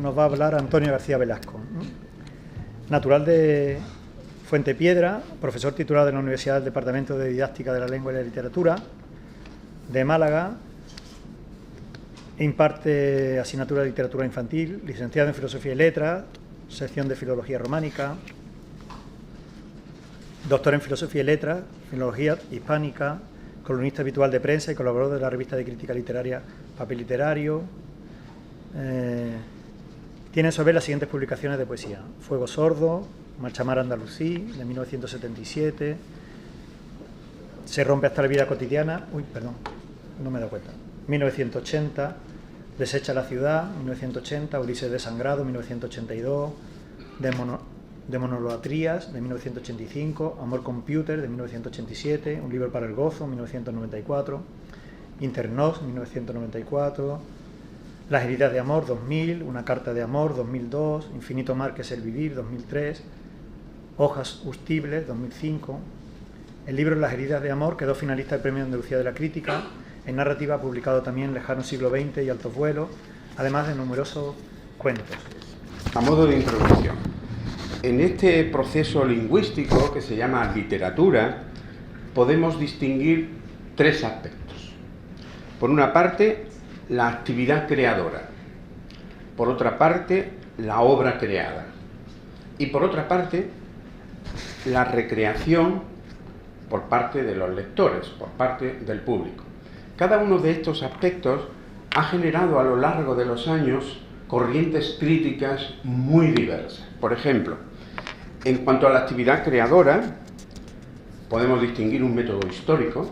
nos va a hablar Antonio García Velasco, natural de Fuentepiedra, profesor titular de la Universidad del Departamento de Didáctica de la Lengua y la Literatura de Málaga. Imparte asignatura de literatura infantil, licenciado en Filosofía y Letras, sección de Filología Románica, doctor en Filosofía y Letras, Filología Hispánica, columnista habitual de prensa y colaborador de la revista de crítica literaria Papel Literario. Tiene sobre las siguientes publicaciones de poesía: Fuego Sordo, Marchamar Andalusí, de 1977, Se rompe hasta la vida cotidiana, 1980, Desecha la ciudad, 1980, Ulises desangrado, 1982, de monolatrías, de 1985, Amor Computer, de 1987, Un libro para el gozo, 1994, Internos, 1994, Las heridas de amor, 2000, Una carta de amor, 2002, Infinito mar que es el vivir, 2003, Hojas Hustibles, 2005. El libro Las heridas de amor quedó finalista del Premio Andalucía de la Crítica. En narrativa ha publicado también Lejano siglo XX y Altos vuelos, además de numerosos cuentos. A modo de introducción, en este proceso lingüístico que se llama literatura, podemos distinguir tres aspectos. Por una parte, la actividad creadora. Por otra parte, la obra creada. Y por otra parte, la recreación por parte de los lectores, por parte del público. Cada uno de estos aspectos ha generado a lo largo de los años corrientes críticas muy diversas. Por ejemplo, en cuanto a la actividad creadora, podemos distinguir un método histórico.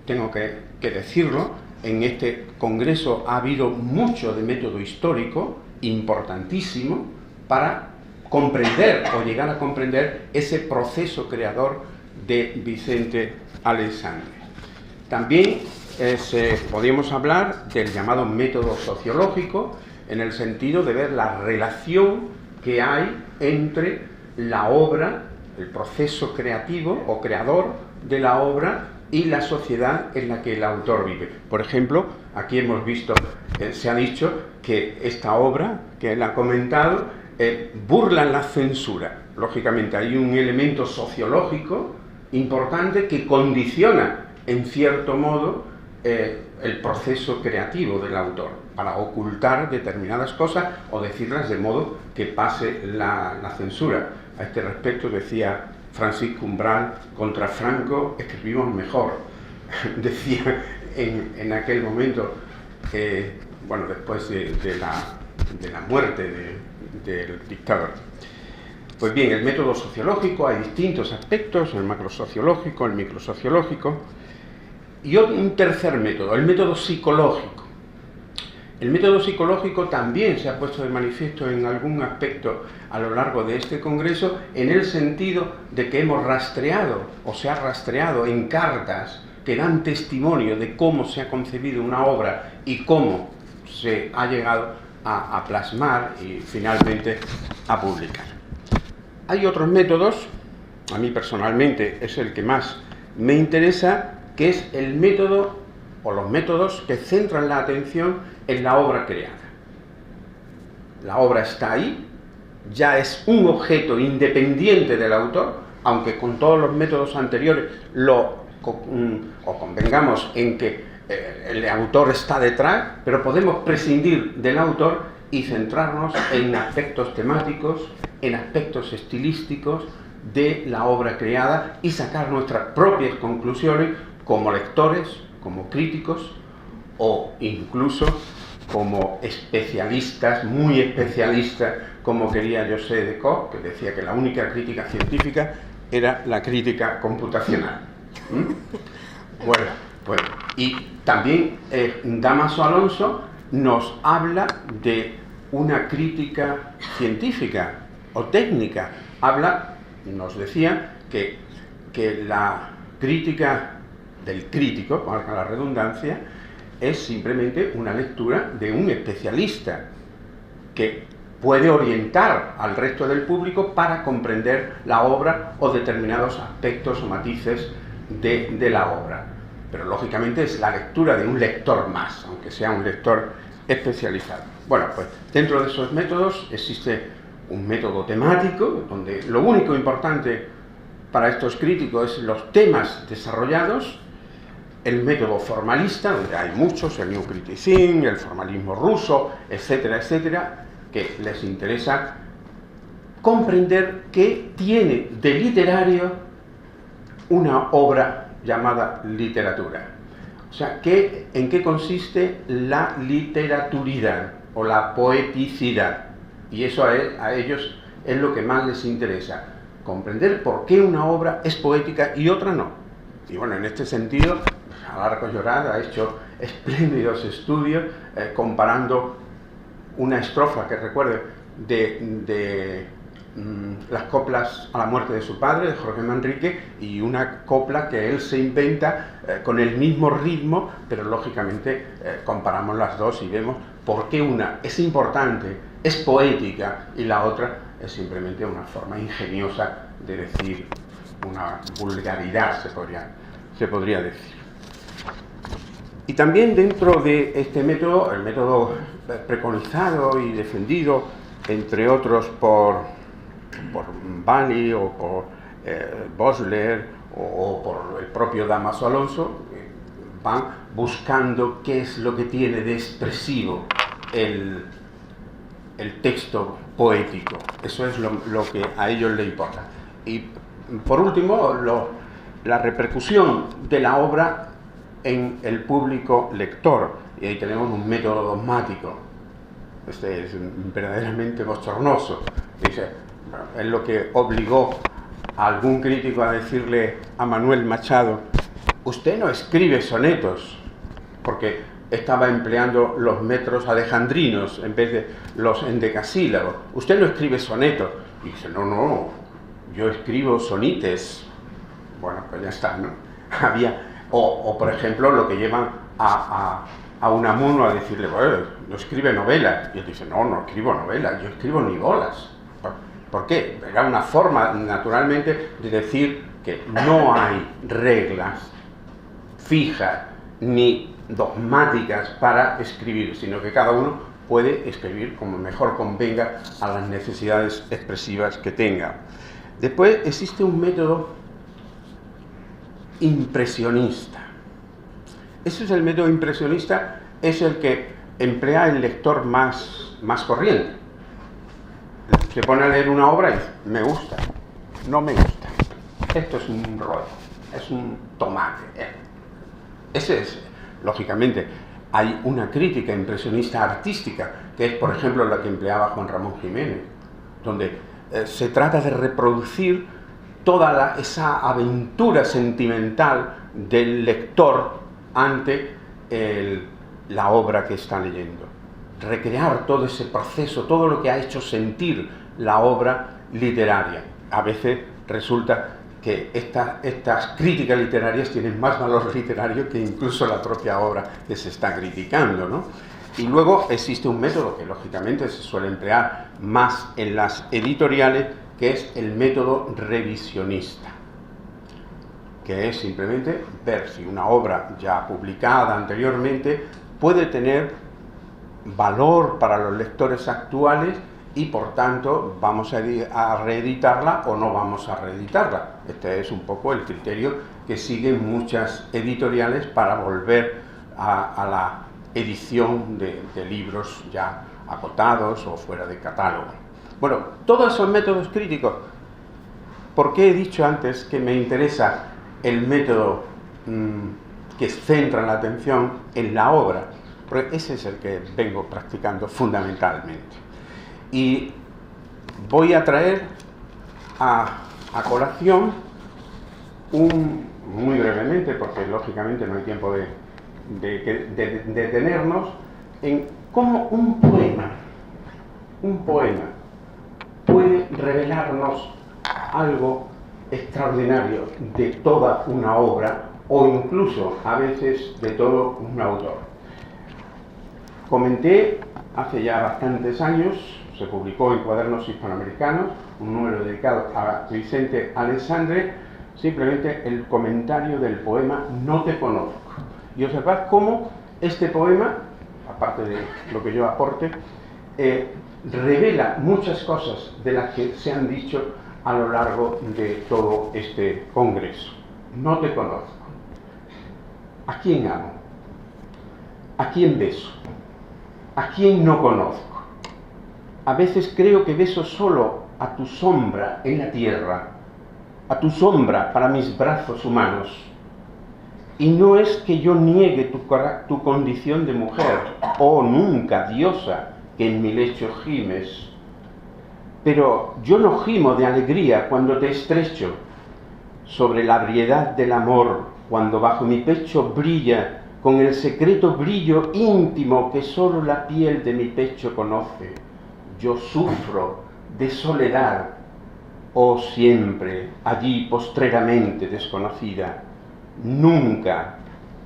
Tengo que decirlo, en este congreso ha habido mucho de método histórico, importantísimo, para comprender o llegar a comprender ese proceso creador de Vicente Aleixandre. También podríamos hablar del llamado método sociológico, en el sentido de ver la relación que hay entre la obra, el proceso creativo o creador de la obra y la sociedad en la que el autor vive. Por ejemplo, aquí hemos visto, se ha dicho que esta obra, que él ha comentado, burla la censura. Lógicamente hay un elemento sociológico importante que condiciona, en cierto modo, el proceso creativo del autor, para ocultar determinadas cosas o decirlas de modo que pase la censura. A este respecto decía Francisco Umbral: contra Franco escribimos mejor. Decía en aquel momento, después de la muerte del dictador. Pues bien, el método sociológico, hay distintos aspectos: el macrosociológico, el microsociológico, y un tercer método, el método psicológico. El método psicológico también se ha puesto de manifiesto en algún aspecto a lo largo de este congreso, en el sentido de que hemos rastreado, o se ha rastreado en cartas que dan testimonio de cómo se ha concebido una obra y cómo se ha llegado a plasmar y finalmente a publicar. Hay otros métodos, a mí personalmente es el que más me interesa, que es el método o los métodos que centran la atención en la obra creada. La obra está ahí, ya es un objeto independiente del autor, aunque con todos los métodos anteriores convengamos en que el autor está detrás, pero podemos prescindir del autor y centrarnos en aspectos temáticos, en aspectos estilísticos de la obra creada y sacar nuestras propias conclusiones como lectores, como críticos o incluso como especialistas, muy especialistas, como quería José de Coq, que decía que la única crítica científica era la crítica computacional. Bueno, pues, y también Dámaso Alonso nos habla de una crítica científica o técnica. Nos decía que la crítica del crítico, valga la redundancia, es simplemente una lectura de un especialista que puede orientar al resto del público para comprender la obra o determinados aspectos o matices de la obra. Pero lógicamente es la lectura de un lector más, aunque sea un lector especializado. Bueno, pues dentro de esos métodos existe un método temático, donde lo único importante para estos críticos es los temas desarrollados, el método formalista, donde hay muchos, el New Criticism, el formalismo ruso, etcétera, etcétera, que les interesa comprender qué tiene de literario una obra llamada literatura. O sea, en qué consiste la literaturidad o la poeticidad. Y eso a ellos es lo que más les interesa, comprender por qué una obra es poética y otra no. Y bueno, en este sentido, Alarcos Llorad ha hecho espléndidos estudios comparando una estrofa que recuerde de las coplas a la muerte de su padre, de Jorge Manrique, y una copla que él se inventa con el mismo ritmo, pero lógicamente comparamos las dos y vemos por qué una es importante, es poética, y la otra es simplemente una forma ingeniosa de decir una vulgaridad, se podría decir. Y también dentro de este método, el método preconizado y defendido, entre otros por Bani o por Bosler o por el propio Dámaso Alonso, van buscando qué es lo que tiene de expresivo el texto poético. Eso es lo que a ellos les importa. Y por último, la repercusión de la obra en el público lector. Y ahí tenemos un método dogmático. Este es verdaderamente bochornoso. Dice, es lo que obligó a algún crítico a decirle a Manuel Machado: usted no escribe sonetos, porque estaba empleando los metros alejandrinos en vez de los endecasílabos. Usted no escribe sonetos. Y dice, no, yo escribo sonites. Bueno, pues ya está, ¿no? O por ejemplo, lo que llevan a Unamuno a decirle, bueno, no escribe novelas. Y él dice, no escribo novelas, yo escribo nivolas. ¿Por qué? Era una forma, naturalmente, de decir que no hay reglas fijas ni dogmáticas para escribir, sino que cada uno puede escribir como mejor convenga a las necesidades expresivas que tenga. Después existe un método impresionista. Ese es el método impresionista, es el que emplea el lector más corriente. Se pone a leer una obra y dice, me gusta, no me gusta, esto es un rollo, es un tomate. Ese es, lógicamente, hay una crítica impresionista artística, que es, por ejemplo, la que empleaba Juan Ramón Jiménez, donde se trata de reproducir toda esa aventura sentimental del lector ante la obra que está leyendo. Recrear todo ese proceso, todo lo que ha hecho sentir la obra literaria. A veces resulta que estas críticas literarias tienen más valor literario que incluso la propia obra que se está criticando, ¿no? Y luego existe un método que lógicamente se suele emplear más en las editoriales, que es el método revisionista, que es simplemente ver si una obra ya publicada anteriormente puede tener valor para los lectores actuales y por tanto vamos a reeditarla o no vamos a reeditarla. Este es un poco el criterio que siguen muchas editoriales para volver a la edición de libros ya acotados o fuera de catálogo. Bueno, todos esos métodos críticos, ¿por qué he dicho antes que me interesa el método que centra la atención en la obra? Porque ese es el que vengo practicando fundamentalmente. Y voy a traer a colación muy brevemente, porque lógicamente no hay tiempo de detenernos, en cómo un poema puede revelarnos algo extraordinario de toda una obra o incluso a veces de todo un autor. Comenté hace ya bastantes años, se publicó en Cuadernos Hispanoamericanos, un número dedicado a Vicente Aleixandre, simplemente el comentario del poema No te conozco. Y observad cómo este poema aparte de lo que yo aporte, revela muchas cosas de las que se han dicho a lo largo de todo este congreso. No te conozco. ¿A quién amo? ¿A quién beso? ¿A quién no conozco? A veces creo que beso solo a tu sombra en la tierra, a tu sombra para mis brazos humanos. Y no es que yo niegue tu condición de mujer, oh nunca diosa que en mi lecho gimes, pero yo no gimo de alegría cuando te estrecho sobre la briedad del amor, cuando bajo mi pecho brilla con el secreto brillo íntimo que solo la piel de mi pecho conoce. Yo sufro de soledad, oh siempre allí postreramente desconocida. Nunca,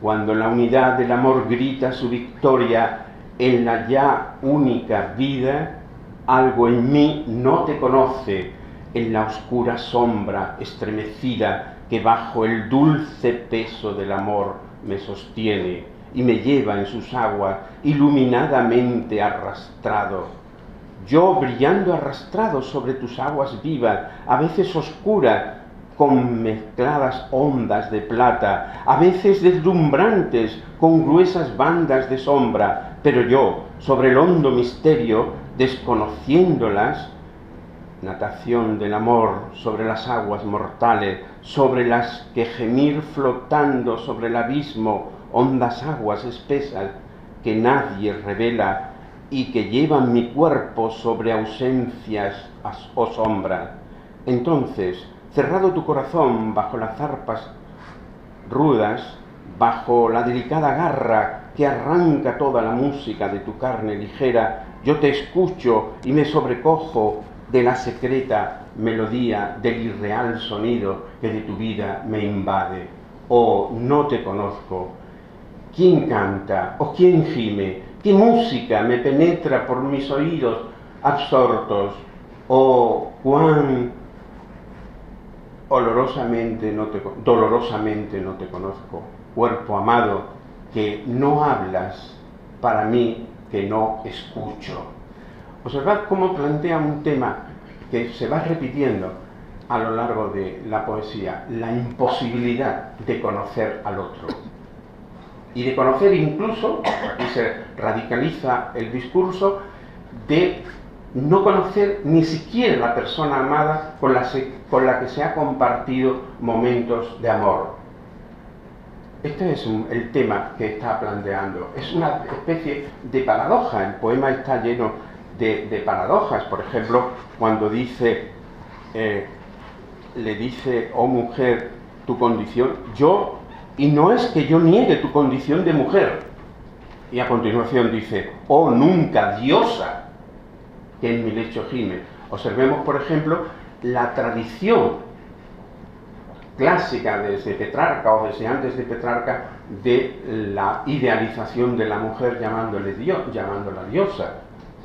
cuando la unidad del amor grita su victoria en la ya única vida, algo en mí no te conoce en la oscura sombra estremecida que bajo el dulce peso del amor me sostiene y me lleva en sus aguas iluminadamente arrastrado. Yo brillando arrastrado sobre tus aguas vivas, a veces oscuras, con mezcladas ondas de plata, a veces deslumbrantes con gruesas bandas de sombra, pero yo, sobre el hondo misterio, desconociéndolas, natación del amor sobre las aguas mortales, sobre las que gemir flotando sobre el abismo, hondas aguas espesas que nadie revela y que llevan mi cuerpo sobre ausencias o sombras. Entonces, cerrado tu corazón bajo las zarpas rudas, bajo la delicada garra que arranca toda la música de tu carne ligera, yo te escucho y me sobrecojo de la secreta melodía del irreal sonido que de tu vida me invade. Oh, no te conozco. ¿Quién canta o quién gime? ¿Qué música me penetra por mis oídos absortos? Oh, cuán dolorosamente no te conozco, cuerpo amado, que no hablas para mí, que no escucho. Observad cómo plantea un tema que se va repitiendo a lo largo de la poesía, la imposibilidad de conocer al otro. Y de conocer incluso, aquí se radicaliza el discurso, de no conocer ni siquiera la persona amada con la que se ha compartido momentos de amor. Este es el tema que está planteando. Es una especie de paradoja. El poema está lleno de paradojas. Por ejemplo, cuando dice, le dice, oh mujer, tu condición, yo, y no es que yo niegue tu condición de mujer. Y a continuación dice, oh nunca diosa que en mi lecho gime. Observemos, por ejemplo, la tradición clásica desde Petrarca o desde antes de Petrarca de la idealización de la mujer llamándola diosa.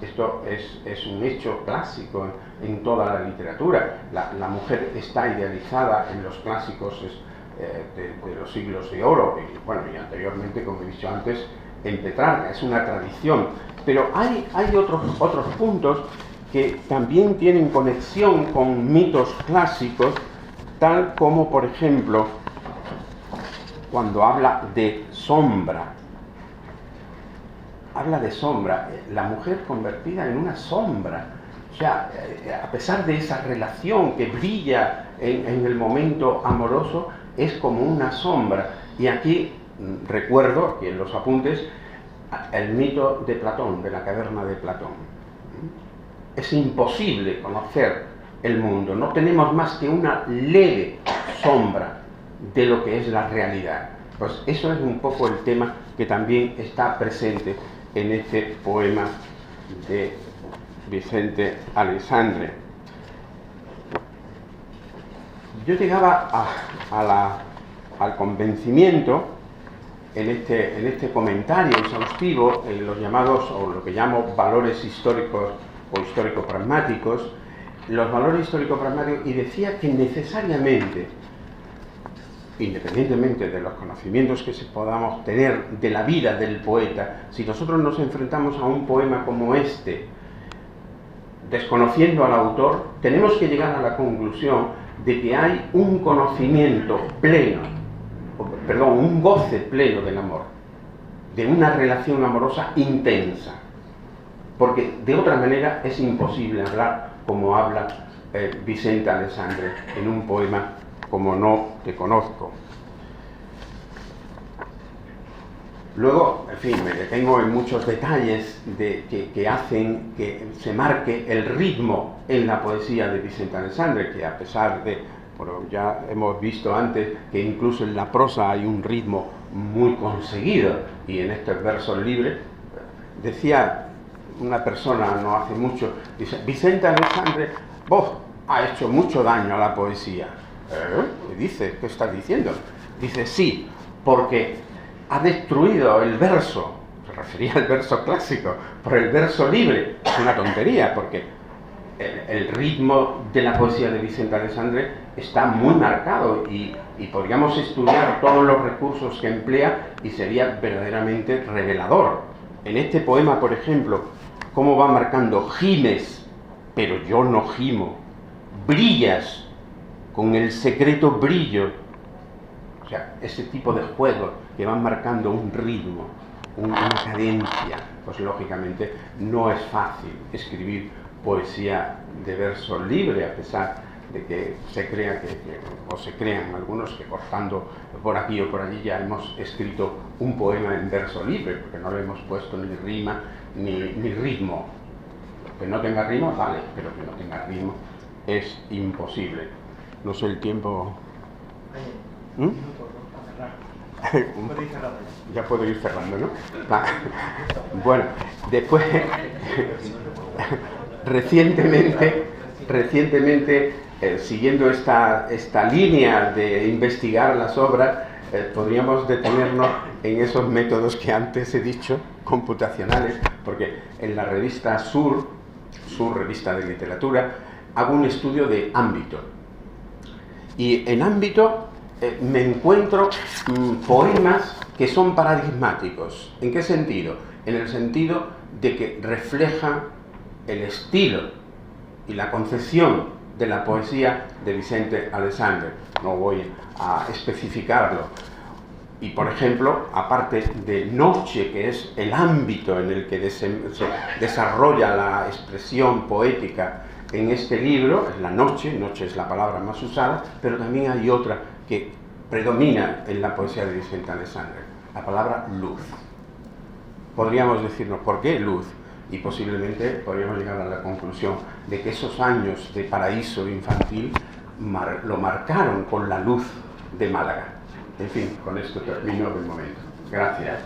Esto es un hecho clásico en toda la literatura. La mujer está idealizada en los clásicos de los siglos de oro y anteriormente, como he dicho antes, en Petrarca. Es una tradición. Pero hay otros puntos que también tienen conexión con mitos clásicos, tal como, por ejemplo, cuando habla de sombra. Habla de sombra, la mujer convertida en una sombra. O sea, a pesar de esa relación que brilla en el momento amoroso, es como una sombra. Y aquí recuerdo, aquí en los apuntes, el mito de Platón, de la caverna de Platón. Es imposible conocer el mundo, no tenemos más que una leve sombra de lo que es la realidad. Pues eso es un poco el tema que también está presente en este poema de Vicente Aleixandre. Yo llegaba al convencimiento en este comentario exhaustivo en los llamados, o lo que llamo valores históricos o histórico-pragmáticos, los valores histórico-pragmáticos, y decía que necesariamente independientemente de los conocimientos que podamos tener de la vida del poeta, si nosotros nos enfrentamos a un poema como este, desconociendo al autor, tenemos que llegar a la conclusión de que hay un conocimiento pleno, un goce pleno del amor, de una relación amorosa intensa, porque de otra manera es imposible hablar como habla Vicente Alessandre en un poema como No te conozco. Luego, en fin, me detengo en muchos detalles que hacen que se marque el ritmo en la poesía de Vicente Alessandre, que a pesar de, bueno, ya hemos visto antes que incluso en la prosa hay un ritmo muy conseguido, y en estos versos libres, decía una persona no hace mucho, dice, Vicente Alessandre, vos ha hecho mucho daño a la poesía. ¿Qué dices? ¿Qué estás diciendo? Dice, sí, porque ha destruido el verso, se refería al verso clásico, por el verso libre. Es una tontería, porque el ritmo de la poesía de Vicente Alessandre está muy marcado y podríamos estudiar todos los recursos que emplea y sería verdaderamente revelador. En este poema, por ejemplo, cómo va marcando gimes, pero yo no gimo, brillas con el secreto brillo. O sea, ese tipo de juegos que van marcando un ritmo, una cadencia, pues lógicamente no es fácil escribir poesía de verso libre, a pesar de que se crea o se crean algunos que cortando por aquí o por allí ya hemos escrito un poema en verso libre, porque no le hemos puesto ni rima ni ritmo. Que no tenga ritmo, vale, pero que no tenga ritmo es imposible. No sé el tiempo. Ya puedo ir cerrando, ¿no? Bueno, después, recientemente siguiendo esta línea de investigar las obras, podríamos detenernos en esos métodos que antes he dicho, computacionales, porque en la revista Sur, revista de literatura, hago un estudio de ámbito. Y en ámbito me encuentro poemas que son paradigmáticos. ¿En qué sentido? En el sentido de que reflejan el estilo y la concepción de la poesía de Vicente Alessandre. No voy a especificarlo. Y, por ejemplo, aparte de Noche, que es el ámbito en el que se desarrolla la expresión poética en este libro, es la noche es la palabra más usada, pero también hay otra que predomina en la poesía de Vicente Alessandre, la palabra luz. Podríamos decirnos, ¿por qué luz? Y posiblemente podríamos llegar a la conclusión de que esos años de paraíso infantil lo marcaron con la luz de Málaga. En fin, con esto termino de momento. Gracias.